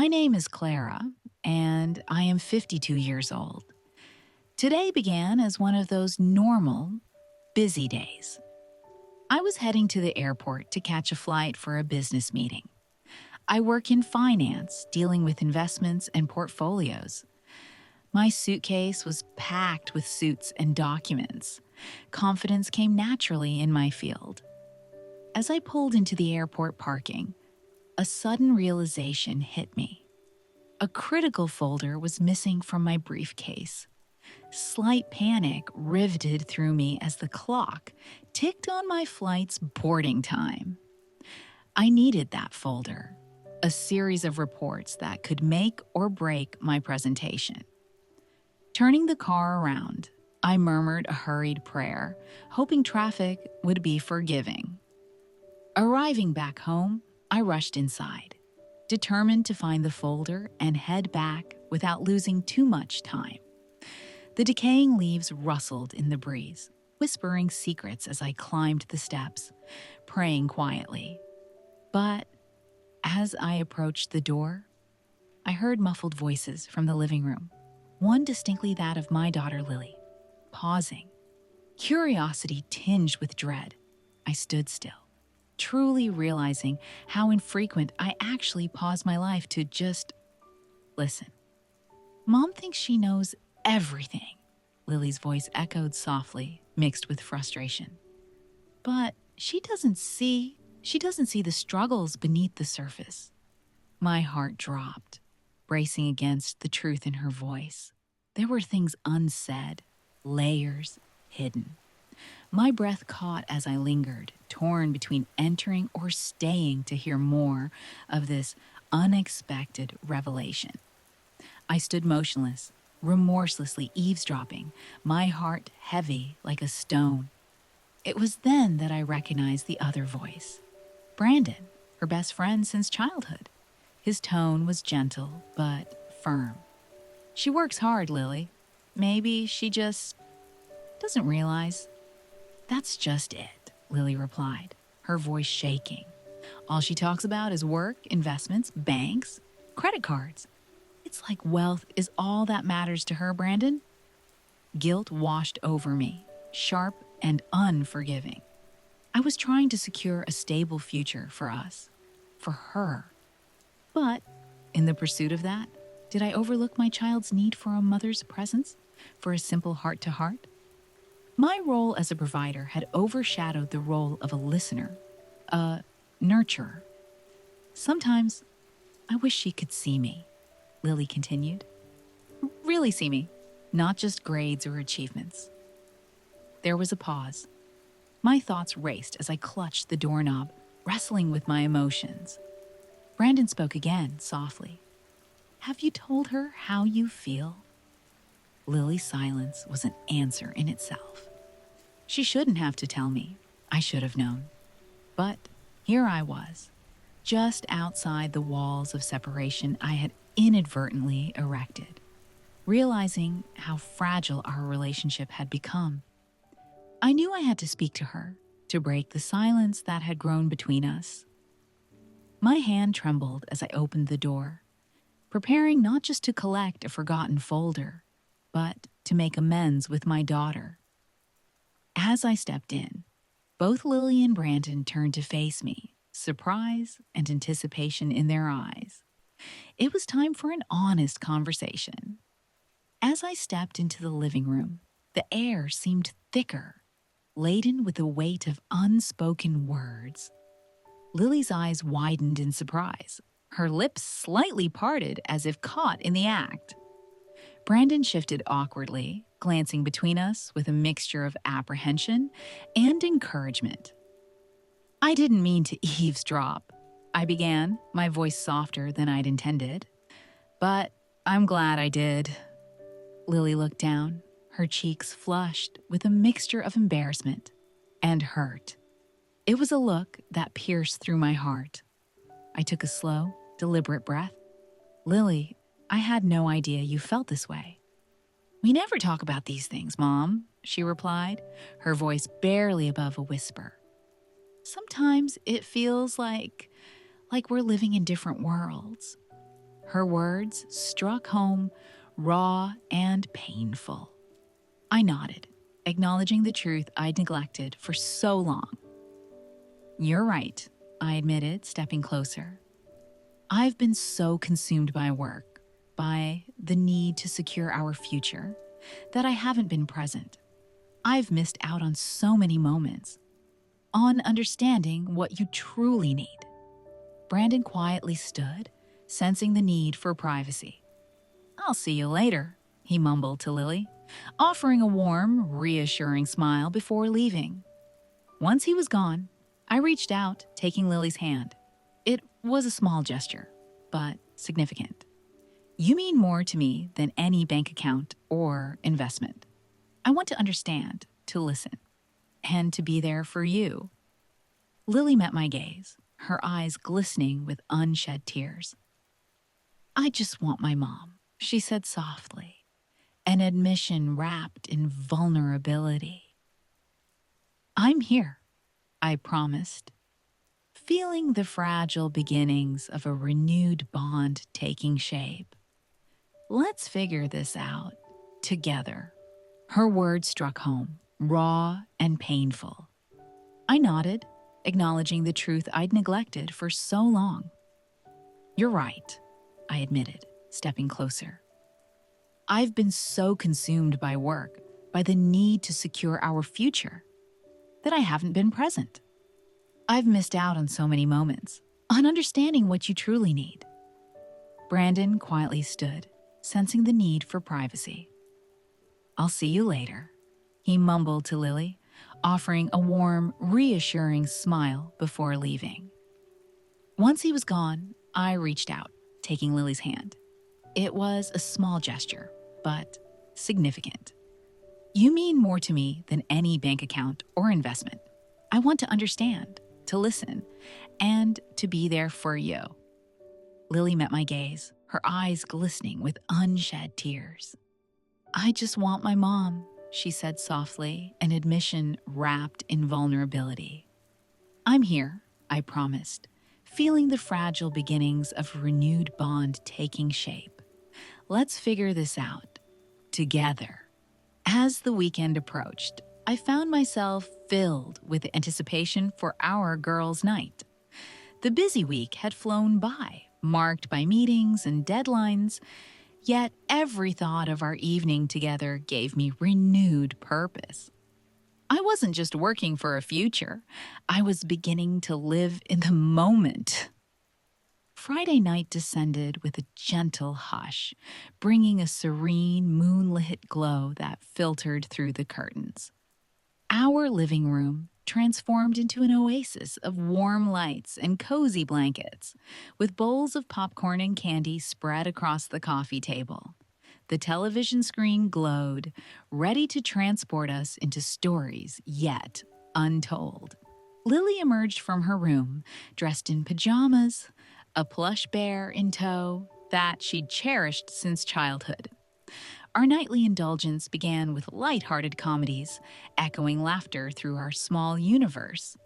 My name is Clara, and I am 52 years old. Today began as one of those normal, busy days. I was heading to the airport to catch a flight for a business meeting. I work in finance, dealing with investments and portfolios. My suitcase was packed with suits and documents. Confidence came naturally in my field. As I pulled into the airport parking, a sudden realization hit me. A critical folder was missing from my briefcase. Slight panic riveted through me as the clock ticked on my flight's boarding time. I needed that folder, a series of reports that could make or break my presentation. Turning the car around, I murmured a hurried prayer, hoping traffic would be forgiving. Arriving back home, I rushed inside, determined to find the folder and head back without losing too much time. The decaying leaves rustled in the breeze, whispering secrets as I climbed the steps, praying quietly. But as I approached the door, I heard muffled voices from the living room, one distinctly that of my daughter Lily. Pausing, curiosity tinged with dread, I stood still, truly realizing how infrequent I actually pause my life to just listen. Mom thinks she knows everything, Lily's voice echoed softly, mixed with frustration. But she doesn't see the struggles beneath the surface. My heart dropped, bracing against the truth in her voice. There were things unsaid, layers hidden. My breath caught as I lingered, torn between entering or staying to hear more of this unexpected revelation. I stood motionless, remorselessly eavesdropping, my heart heavy like a stone. It was then that I recognized the other voice. Brandon, her best friend since childhood. His tone was gentle, but firm. She works hard, Lily. Maybe she just doesn't realize. That's just it, Lily replied, her voice shaking. All she talks about is work, investments, banks, credit cards. It's like wealth is all that matters to her, Brandon. Guilt washed over me, sharp and unforgiving. I was trying to secure a stable future for us, for her. But in the pursuit of that, did I overlook my child's need for a mother's presence, for a simple heart-to-heart? My role as a provider had overshadowed the role of a listener, a nurturer. Sometimes I wish she could see me, Lily continued. Really see me, not just grades or achievements. There was a pause. My thoughts raced as I clutched the doorknob, wrestling with my emotions. Brandon spoke again, softly. Have you told her how you feel? Lily's silence was an answer in itself. She shouldn't have to tell me. I should have known. But here I was, just outside the walls of separation I had inadvertently erected, realizing how fragile our relationship had become. I knew I had to speak to her, to break the silence that had grown between us. My hand trembled as I opened the door, preparing not just to collect a forgotten folder, but to make amends with my daughter. As I stepped in, both Lily and Brandon turned to face me, surprise and anticipation in their eyes. It was time for an honest conversation. As I stepped into the living room, the air seemed thicker, laden with the weight of unspoken words. Lily's eyes widened in surprise, her lips slightly parted as if caught in the act. Brandon shifted awkwardly, glancing between us with a mixture of apprehension and encouragement. I didn't mean to eavesdrop, I began, my voice softer than I'd intended. But I'm glad I did. Lily looked down, her cheeks flushed with a mixture of embarrassment and hurt. It was a look that pierced through my heart. I took a slow, deliberate breath. Lily, I had no idea you felt this way. We never talk about these things, Mom, she replied, her voice barely above a whisper. Sometimes it feels like we're living in different worlds. Her words struck home, raw and painful. I nodded, acknowledging the truth I'd neglected for so long. "You're right," I admitted, stepping closer. "I've been so consumed by work, by the need to secure our future, that I haven't been present. I've missed out on so many moments, on understanding what you truly need." Brandon quietly stood, sensing the need for privacy. "I'll see you later," he mumbled to Lily, offering a warm, reassuring smile before leaving. Once he was gone, I reached out, taking Lily's hand. It was a small gesture, but significant. "You mean more to me than any bank account or investment. I want to understand, to listen, and to be there for you." Lily met my gaze, her eyes glistening with unshed tears. "I just want my mom," she said softly, an admission wrapped in vulnerability. "I'm here," I promised, feeling the fragile beginnings of a renewed bond taking shape. "Let's figure this out together." Her words struck home, raw and painful. I nodded, acknowledging the truth I'd neglected for so long. "You're right," I admitted, stepping closer. "I've been so consumed by work, by the need to secure our future, that I haven't been present. I've missed out on so many moments, on understanding what you truly need." Brandon quietly stood, sensing the need for privacy. "I'll see you later," he mumbled to Lily, offering a warm, reassuring smile before leaving. Once he was gone, I reached out, taking Lily's hand. It was a small gesture, but significant. "You mean more to me than any bank account or investment. I want to understand, to listen, and to be there for you." Lily met my gaze, her eyes glistening with unshed tears. "I just want my mom," she said softly, an admission wrapped in vulnerability. "I'm here," I promised, feeling the fragile beginnings of a renewed bond taking shape. "Let's figure this out together." As the weekend approached, I found myself filled with anticipation for our girls' night. The busy week had flown by, marked by meetings and deadlines, yet every thought of our evening together gave me renewed purpose. I wasn't just working for a future, I was beginning to live in the moment. Friday night descended with a gentle hush, bringing a serene, moonlit glow that filtered through the curtains. Our living room transformed into an oasis of warm lights and cozy blankets, with bowls of popcorn and candy spread across the coffee table. The television screen glowed, ready to transport us into stories yet untold. Lily emerged from her room, dressed in pajamas, a plush bear in tow that she'd cherished since childhood. Our nightly indulgence began with light-hearted comedies, echoing laughter through our small universe.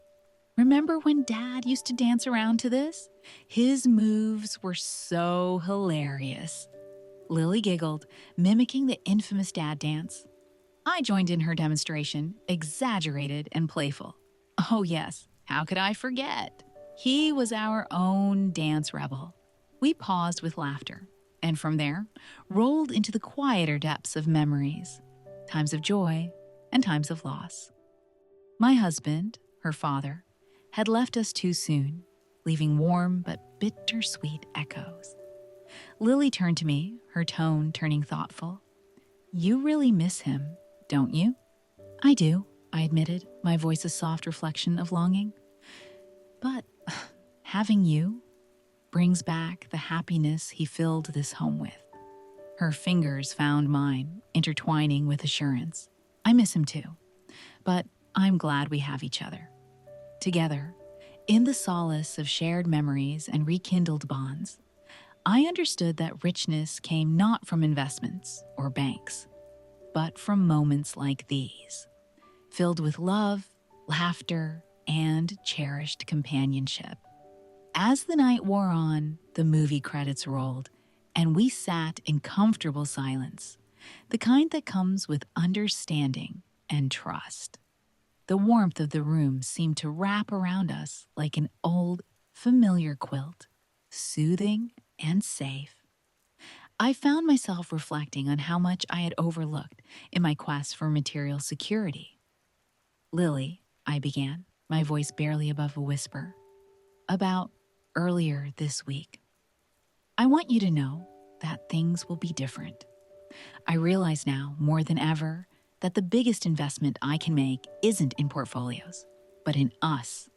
"Remember when Dad used to dance around to this? His moves were so hilarious." Lily giggled, mimicking the infamous dad dance. I joined in her demonstration, exaggerated and playful. Oh yes, how could I forget? He was our own dance rebel. We paused with laughter, and from there, rolled into the quieter depths of memories, times of joy and times of loss. My husband, her father, had left us too soon, leaving warm but bittersweet echoes. Lily turned to me, her tone turning thoughtful. "You really miss him, don't you?" "I do," I admitted, my voice a soft reflection of longing. "But having you brings back the happiness he filled this home with." Her fingers found mine, intertwining with assurance. "I miss him too, but I'm glad we have each other." Together, in the solace of shared memories and rekindled bonds, I understood that richness came not from investments or banks, but from moments like these, filled with love, laughter, and cherished companionship. As the night wore on, the movie credits rolled, and we sat in comfortable silence, the kind that comes with understanding and trust. The warmth of the room seemed to wrap around us like an old, familiar quilt, soothing and safe. I found myself reflecting on how much I had overlooked in my quest for material security. Lily, I began, my voice barely above a whisper, about earlier this week. I want you to know that things will be different. I realize now, more than ever, that the biggest investment I can make isn't in portfolios, but in us.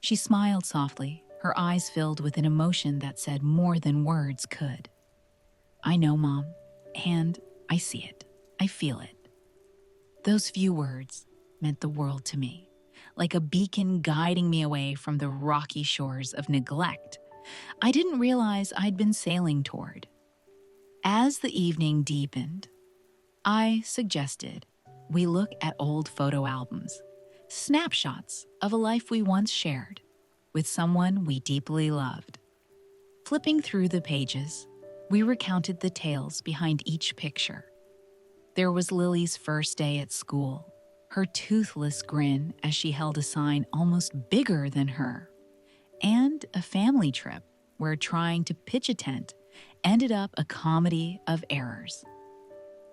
She smiled softly, her eyes filled with an emotion that said more than words could. I know, Mom, and I see it. I feel it. Those few words meant the world to me, like a beacon guiding me away from the rocky shores of neglect I didn't realize I'd been sailing toward. As the evening deepened, I suggested we look at old photo albums, snapshots of a life we once shared with someone we deeply loved. Flipping through the pages, we recounted the tales behind each picture. There was Lily's first day at school, her toothless grin as she held a sign almost bigger than her, and a family trip where trying to pitch a tent ended up a comedy of errors.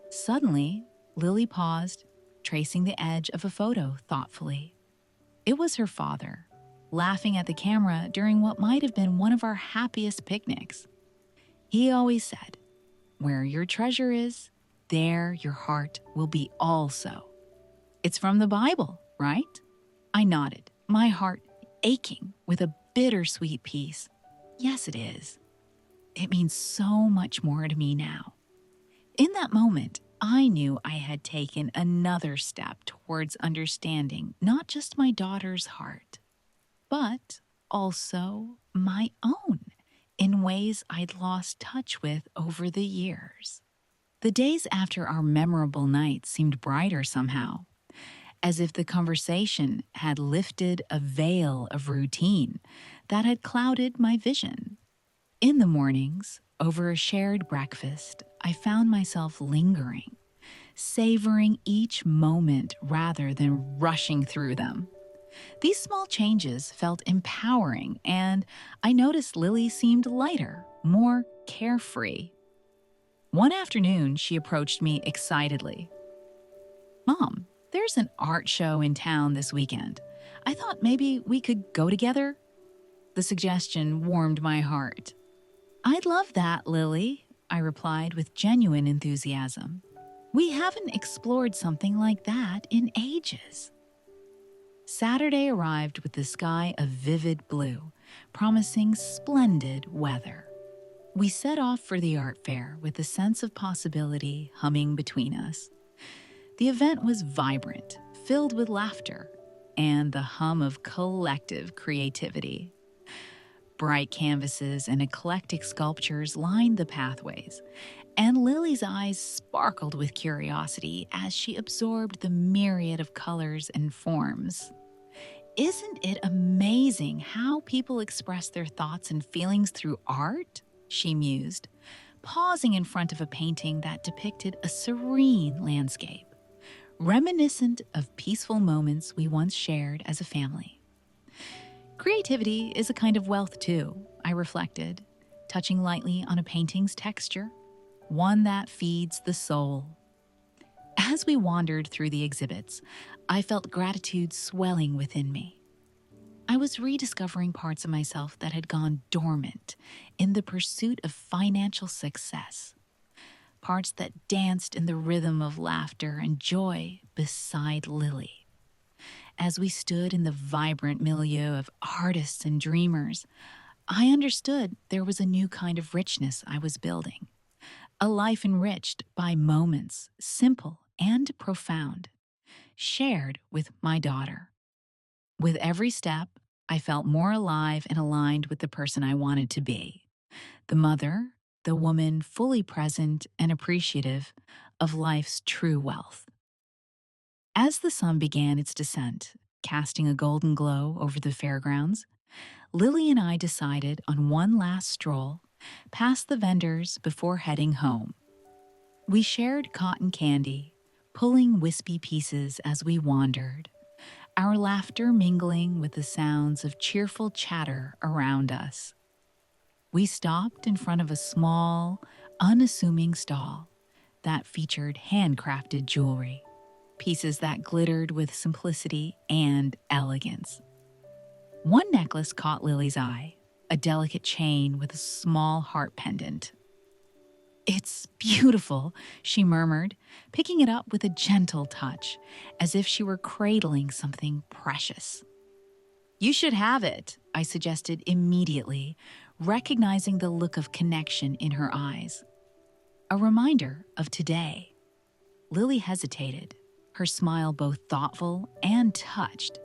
Suddenly, Lily paused, tracing the edge of a photo thoughtfully. It was her father, laughing at the camera during what might have been one of our happiest picnics. He always said, "Where your treasure is, there your heart will be also." It's from the Bible, right? I nodded, my heart aching with a bittersweet peace. Yes, it is. It means so much more to me now. In that moment, I knew I had taken another step towards understanding not just my daughter's heart, but also my own in ways I'd lost touch with over the years. The days after our memorable night seemed brighter somehow, as if the conversation had lifted a veil of routine that had clouded my vision. In the mornings, over a shared breakfast, I found myself lingering, savoring each moment rather than rushing through them. These small changes felt empowering, and I noticed Lily seemed lighter, more carefree. One afternoon, she approached me excitedly. "Mom, there's an art show in town this weekend. I thought maybe we could go together." The suggestion warmed my heart. "I'd love that, Lily," I replied with genuine enthusiasm. "We haven't explored something like that in ages." Saturday arrived with the sky a vivid blue, promising splendid weather. We set off for the art fair with a sense of possibility humming between us. The event was vibrant, filled with laughter, and the hum of collective creativity. Bright canvases and eclectic sculptures lined the pathways, and Lily's eyes sparkled with curiosity as she absorbed the myriad of colors and forms. "Isn't it amazing how people express their thoughts and feelings through art?" she mused, pausing in front of a painting that depicted a serene landscape, reminiscent of peaceful moments we once shared as a family. Creativity is a kind of wealth too, I reflected, touching lightly on a painting's texture, one that feeds the soul. As we wandered through the exhibits, I felt gratitude swelling within me. I was rediscovering parts of myself that had gone dormant in the pursuit of financial success, parts that danced in the rhythm of laughter and joy beside Lily. As we stood in the vibrant milieu of artists and dreamers, I understood there was a new kind of richness I was building, a life enriched by moments, simple and profound, shared with my daughter. With every step, I felt more alive and aligned with the person I wanted to be, the mother, the woman fully present and appreciative of life's true wealth. As the sun began its descent, casting a golden glow over the fairgrounds, Lily and I decided on one last stroll past the vendors before heading home. We shared cotton candy, pulling wispy pieces as we wandered, our laughter mingling with the sounds of cheerful chatter around us. We stopped in front of a small, unassuming stall that featured handcrafted jewelry, pieces that glittered with simplicity and elegance. One necklace caught Lily's eye, a delicate chain with a small heart pendant. "It's beautiful," she murmured, picking it up with a gentle touch, as if she were cradling something precious. "You should have it," I suggested immediately, recognizing the look of connection in her eyes. A reminder of today. Lily hesitated, her smile both thoughtful and touched.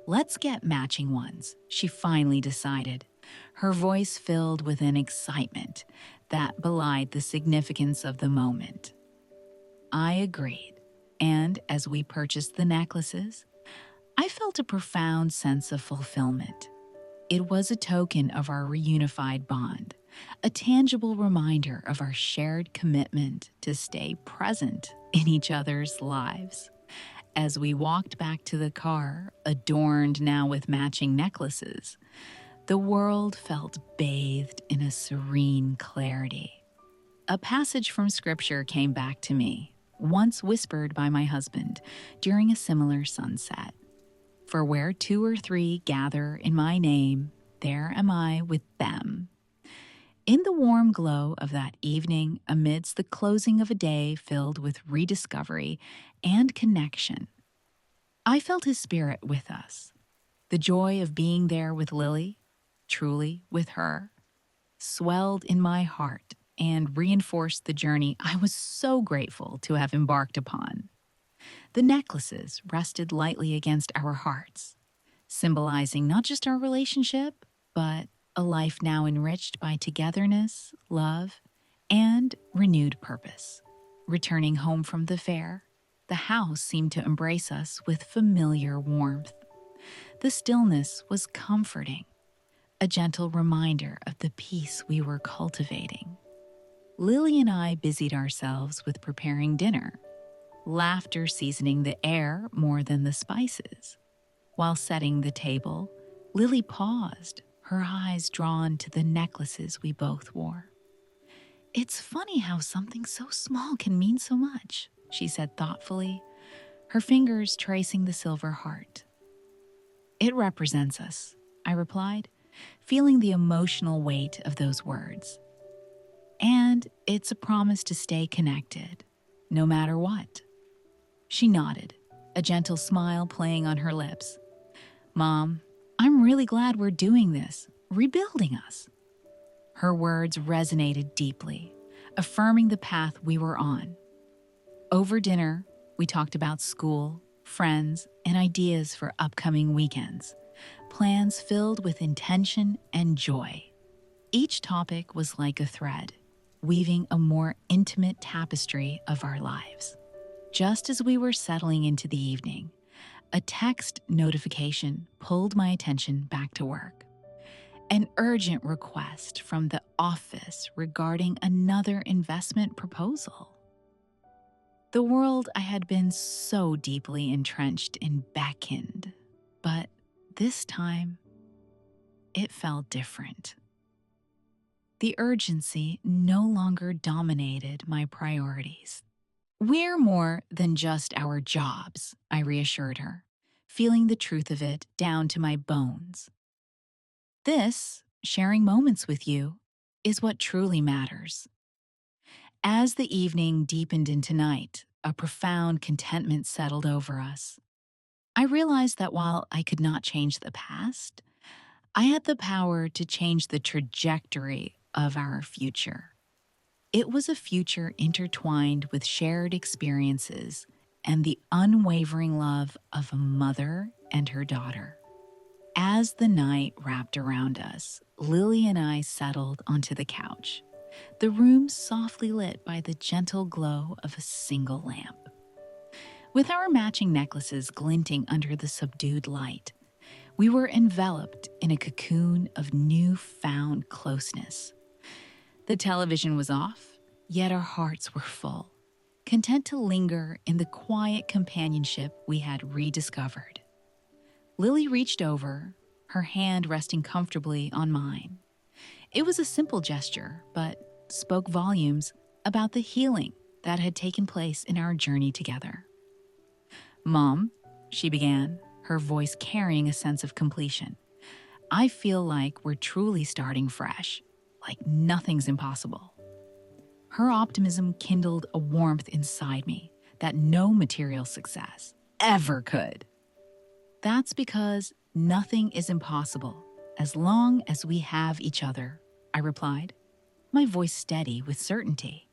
"Let's get matching ones," she finally decided, her voice filled with an excitement that belied the significance of the moment. I agreed, and as we purchased the necklaces, I felt a profound sense of fulfillment. It was a token of our reunified bond, a tangible reminder of our shared commitment to stay present in each other's lives. As we walked back to the car, adorned now with matching necklaces, the world felt bathed in a serene clarity. A passage from scripture came back to me, once whispered by my husband during a similar sunset. "For where 2 or 3 gather in my name, there am I with them." In the warm glow of that evening, amidst the closing of a day filled with rediscovery and connection, I felt his spirit with us. The joy of being there with Lily, truly with her, swelled in my heart and reinforced the journey I was so grateful to have embarked upon. The necklaces rested lightly against our hearts, symbolizing not just our relationship, but a life now enriched by togetherness, love, and renewed purpose. Returning home from the fair, the house seemed to embrace us with familiar warmth. The stillness was comforting, a gentle reminder of the peace we were cultivating. Lily and I busied ourselves with preparing dinner, laughter seasoning the air more than the spices. While setting the table, Lily paused, her eyes drawn to the necklaces we both wore. "It's funny how something so small can mean so much," she said thoughtfully, her fingers tracing the silver heart. "It represents us," I replied, feeling the emotional weight of those words. "And it's a promise to stay connected, no matter what." She nodded, a gentle smile playing on her lips. "Mom, I'm really glad we're doing this, rebuilding us." Her words resonated deeply, affirming the path we were on. Over dinner, we talked about school, friends, and ideas for upcoming weekends, plans filled with intention and joy. Each topic was like a thread, weaving a more intimate tapestry of our lives. Just as we were settling into the evening, a text notification pulled my attention back to work. An urgent request from the office regarding another investment proposal. The world I had been so deeply entrenched in beckoned, but this time it felt different. The urgency no longer dominated my priorities. "We're more than just our jobs," I reassured her, feeling the truth of it down to my bones. "This, sharing moments with you, is what truly matters." As the evening deepened into night, a profound contentment settled over us. I realized that while I could not change the past, I had the power to change the trajectory of our future. It was a future intertwined with shared experiences and the unwavering love of a mother and her daughter. As the night wrapped around us, Lily and I settled onto the couch, the room softly lit by the gentle glow of a single lamp. With our matching necklaces glinting under the subdued light, we were enveloped in a cocoon of newfound closeness. The television was off, yet our hearts were full, content to linger in the quiet companionship we had rediscovered. Lily reached over, her hand resting comfortably on mine. It was a simple gesture, but spoke volumes about the healing that had taken place in our journey together. "Mom," she began, her voice carrying a sense of completion, "I feel like we're truly starting fresh, like nothing's impossible." Her optimism kindled a warmth inside me that no material success ever could. "That's because nothing is impossible as long as we have each other," I replied, my voice steady with certainty.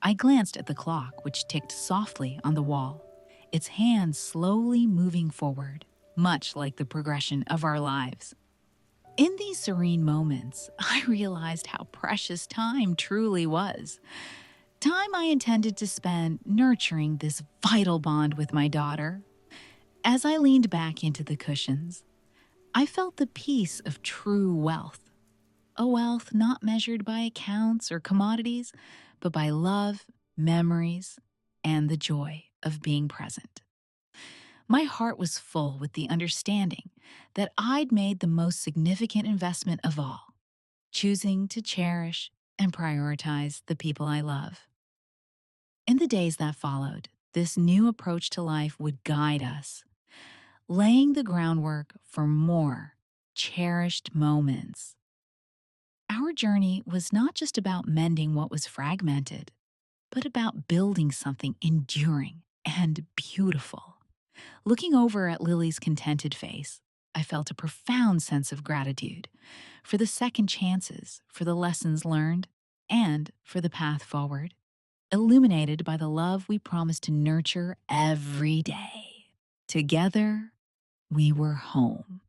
I glanced at the clock, which ticked softly on the wall, its hands slowly moving forward, much like the progression of our lives. In these serene moments, I realized how precious time truly was. Time I intended to spend nurturing this vital bond with my daughter. As I leaned back into the cushions, I felt the peace of true wealth. A wealth not measured by accounts or commodities, but by love, memories, and the joy of being present. My heart was full with the understanding that I'd made the most significant investment of all, choosing to cherish and prioritize the people I love. In the days that followed, this new approach to life would guide us, laying the groundwork for more cherished moments. Our journey was not just about mending what was fragmented, but about building something enduring and beautiful. Looking over at Lily's contented face, I felt a profound sense of gratitude for the second chances, for the lessons learned, and for the path forward, illuminated by the love we promised to nurture every day. Together, we were home.